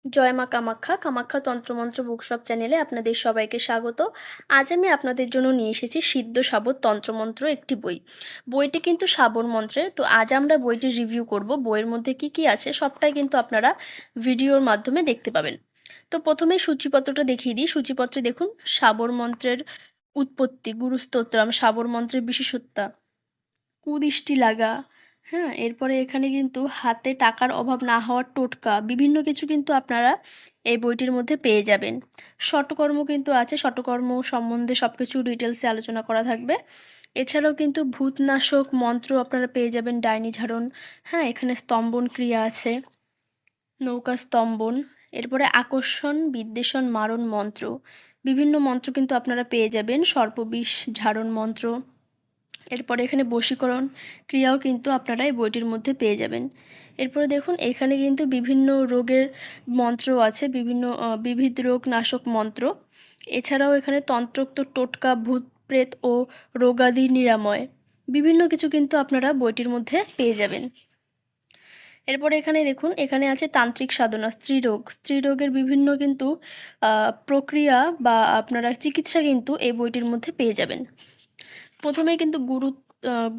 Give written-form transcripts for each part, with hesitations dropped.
জয় মা কামাখ্যা, কামাখ্যা তন্ত্রমন্ত্র বুকশপ চ্যানেলে আপনাদের সবাইকে স্বাগত। আজ আমি আপনাদের জন্য নিয়ে এসেছি সিদ্ধ শাবর তন্ত্রমন্ত্র একটি বই। বইটি কিন্তু শাবর মন্ত্রের। তো আজ আমরা বইটি রিভিউ করব। বইয়ের মধ্যে কি আছে সবটাই কিন্তু আপনারা ভিডিওর মাধ্যমে দেখতে পাবেন। তো প্রথমেই সূচিপত্রটা দেখিয়ে দিই। সূচিপত্রে দেখুন শাবর মন্ত্রের উৎপত্তি, গুরুস্তোত্রম, শাবর মন্ত্রের বিশেষত্বা, কুদৃষ্টি লাগা, হ্যাঁ? এরপরে এখানে কিন্তু হাতে টাকার অভাব না হওয়ার টোটকা, বিভিন্ন কিছু কিন্তু আপনারা এই বইটির মধ্যে পেয়ে যাবেন। ষটকর্ম কিন্তু আছে, ষটকর্ম সম্বন্ধে সব কিছু ডিটেলসে আলোচনা করা থাকবে। এছাড়াও কিন্তু ভূতনাশক মন্ত্র আপনারা পেয়ে যাবেন, ডাইনি ঝাড়ন, হ্যাঁ? এখানে স্তম্ভন ক্রিয়া আছে, নৌকা স্তম্ভন, এরপরে আকর্ষণ, বিদ্বেষণ, মারণ মন্ত্র, বিভিন্ন মন্ত্র কিন্তু আপনারা পেয়ে যাবেন, সর্পবিষ ঝাড়ন মন্ত্র। এরপরে এখানে বশীকরণ ক্রিয়াও কিন্তু আপনারা এই বইটির মধ্যে পেয়ে যাবেন। এরপরে দেখুন এখানে কিন্তু বিভিন্ন রোগের মন্ত্র আছে, বিভিন্ন বিবিধ রোগ নাশক মন্ত্র। এছাড়াও এখানে তন্ত্রোক্ত টোটকা, ভূত প্রেত ও রোগাদি নিরাময়, বিভিন্ন কিছু কিন্তু আপনারা বইটির মধ্যে পেয়ে যাবেন। এরপরে এখানে দেখুন এখানে আছে তান্ত্রিক সাধনা, স্ত্রীরোগ, স্ত্রীরোগের বিভিন্ন কিন্তু প্রক্রিয়া বা আপনারা চিকিৎসা কিন্তু এই বইটির মধ্যে পেয়ে যাবেন। প্রথমে কিন্তু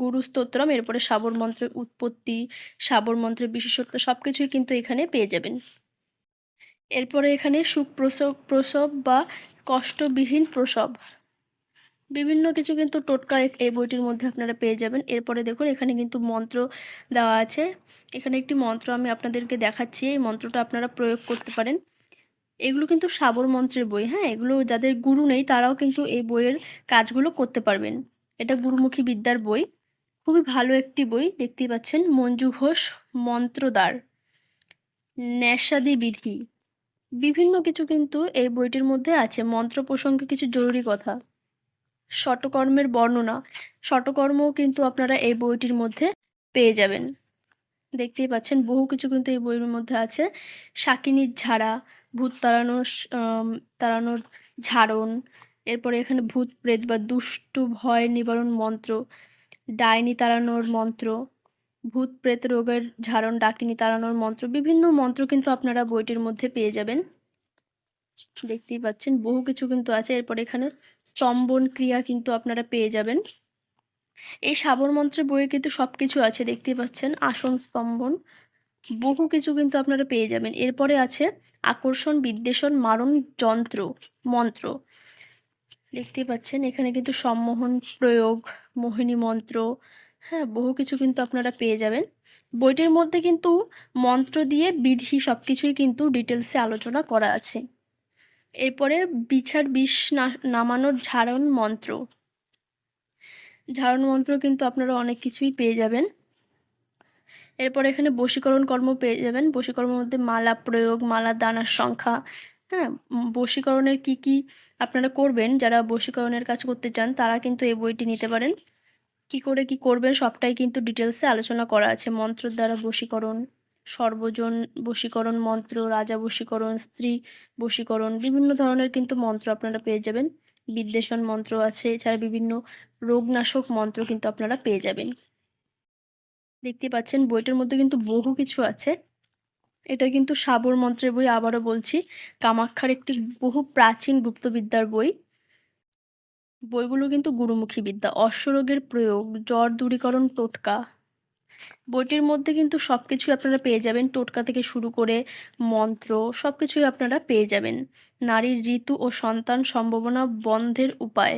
গুরু স্তোত্রম, এরপরে শাবর মন্ত্রের উৎপত্তি, শাবর মন্ত্রের বিশেষত্ব সব কিছুই কিন্তু এখানে পেয়ে যাবেন। এরপরে এখানে সুখ প্রসব প্রসব বা কষ্টবিহীন প্রসব, বিভিন্ন কিছু কিন্তু টোটকা এই বইটির মধ্যে আপনারা পেয়ে যাবেন। এরপরে দেখুন এখানে কিন্তু মন্ত্র দেওয়া আছে। এখানে একটি মন্ত্র আমি আপনাদেরকে দেখাচ্ছি, এই মন্ত্রটা আপনারা প্রয়োগ করতে পারেন। এগুলো কিন্তু শাবর মন্ত্রের বই, হ্যাঁ? এগুলো যাদের গুরু নেই তারাও কিন্তু এই বইয়ের কাজগুলো করতে পারবেন। এটা গুরুমুখী বিদ্যার বই, খুবই ভালো একটি বই। দেখতেই পাচ্ছেন মঞ্জু ঘোষ মন্ত্রদ্বার, ন্যাসাদি বিধি, বিভিন্ন কিছু কিন্তু এই বইটির মধ্যে আছে। মন্ত্র প্রসঙ্গে কিছু জরুরি কথা, ষটকর্মের বর্ণনা, ষটকর্মও কিন্তু আপনারা এই বইটির মধ্যে পেয়ে যাবেন। দেখতেই পাচ্ছেন বহু কিছু কিন্তু এই বইয়ের মধ্যে আছে। শাকিনীর ঝাড়া, ভূত তাড়ানোর ঝাড়ন, এরপরে এখানে ভূত প্রেত বা দুষ্টু ভয় নিবারণ মন্ত্র, ডাইনি তাড়ানোর মন্ত্র, ভূত প্রেত রোগের ঝাড়ন, ডাকিনি তাড়ানোর মন্ত্র, বিভিন্ন মন্ত্র কিন্তু আপনারা বইটির মধ্যে পেয়ে যাবেন। দেখতেই পাচ্ছেন বহু কিছু কিন্তু আছে। এরপর এখানে স্তম্ভন ক্রিয়া কিন্তু আপনারা পেয়ে যাবেন। এই শাবর মন্ত্রের বইয়ে কিন্তু সব কিছু আছে, দেখতেই পাচ্ছেন আসন স্তম্ভন, বহু কিছু কিন্তু আপনারা পেয়ে যাবেন। এরপরে আছে আকর্ষণ, বিদ্বেষণ, মারণ যন্ত্র মন্ত্র, দেখতেই পাচ্ছেন এখানে কিন্তু সম্মোহন প্রয়োগ, মোহিনী মন্ত্র, হ্যাঁ? বহু কিছু কিন্তু আপনারা পেয়ে যাবেন। বইটির মধ্যে কিন্তু মন্ত্র দিয়ে বিধি সব কিছুই কিন্তু ডিটেলসে আলোচনা করা আছে। এরপরে বিছার বিষ নামানোর ঝাড়ন মন্ত্র, ঝাড়ন মন্ত্র কিন্তু আপনারা অনেক কিছুই পেয়ে যাবেন। এরপর এখানে বশীকরণ কর্ম পেয়ে যাবেন। বশীকর্মের মধ্যে মালা প্রয়োগ, মালা দানার সংখ্যা, হ্যাঁ? বশীকরণের কি আপনারা করবেন, যারা বশীকরণের কাজ করতে চান তারা কিন্তু এই বইটি নিতে পারেন। কি করে কি করবেন সবটাই কিন্তু ডিটেলসে আলোচনা করা আছে। মন্ত্রের দ্বারা বশীকরণ, সর্বজন বশীকরণ মন্ত্র, রাজা বশীকরণ, স্ত্রী বশীকরণ, বিভিন্ন ধরনের কিন্তু মন্ত্র আপনারা পেয়ে যাবেন। বিদ্বেষণ মন্ত্র আছে, এছাড়া বিভিন্ন রোগনাশক মন্ত্র কিন্তু আপনারা পেয়ে যাবেন। দেখতে পাচ্ছেন বইটার মধ্যে কিন্তু বহু কিছু আছে। এটা কিন্তু শাবর মন্ত্রের বই, আবারও বলছি, কামাখ্যার একটি বহু প্রাচীন গুপ্তবিদ্যার বই। বইগুলো কিন্তু গুরুমুখী বিদ্যা, অশ্বরোগের প্রয়োগ, জ্বর দূরীকরণ টোটকা, বইটির মধ্যে কিন্তু সব কিছুই আপনারা পেয়ে যাবেন, টোটকা থেকে শুরু করে মন্ত্র সব কিছুই আপনারা পেয়ে যাবেন। নারীর ঋতু ও সন্তান সম্ভাবনা বন্ধের উপায়,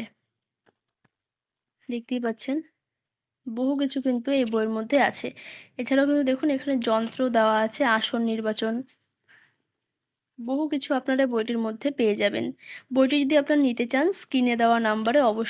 দেখতেই পাচ্ছেন বহু কিছু কিন্তু এই বইয়ের মধ্যে আছে। এছাড়াও কিন্তু দেখুন এখানে যন্ত্র দেওয়া আছে, আসন নির্বাচন, বহু কিছু আপনারা বইটির মধ্যে পেয়ে যাবেন। বইটি যদি আপনারা নিতে চান স্ক্রিনে দেওয়া নাম্বারে অবশ্যই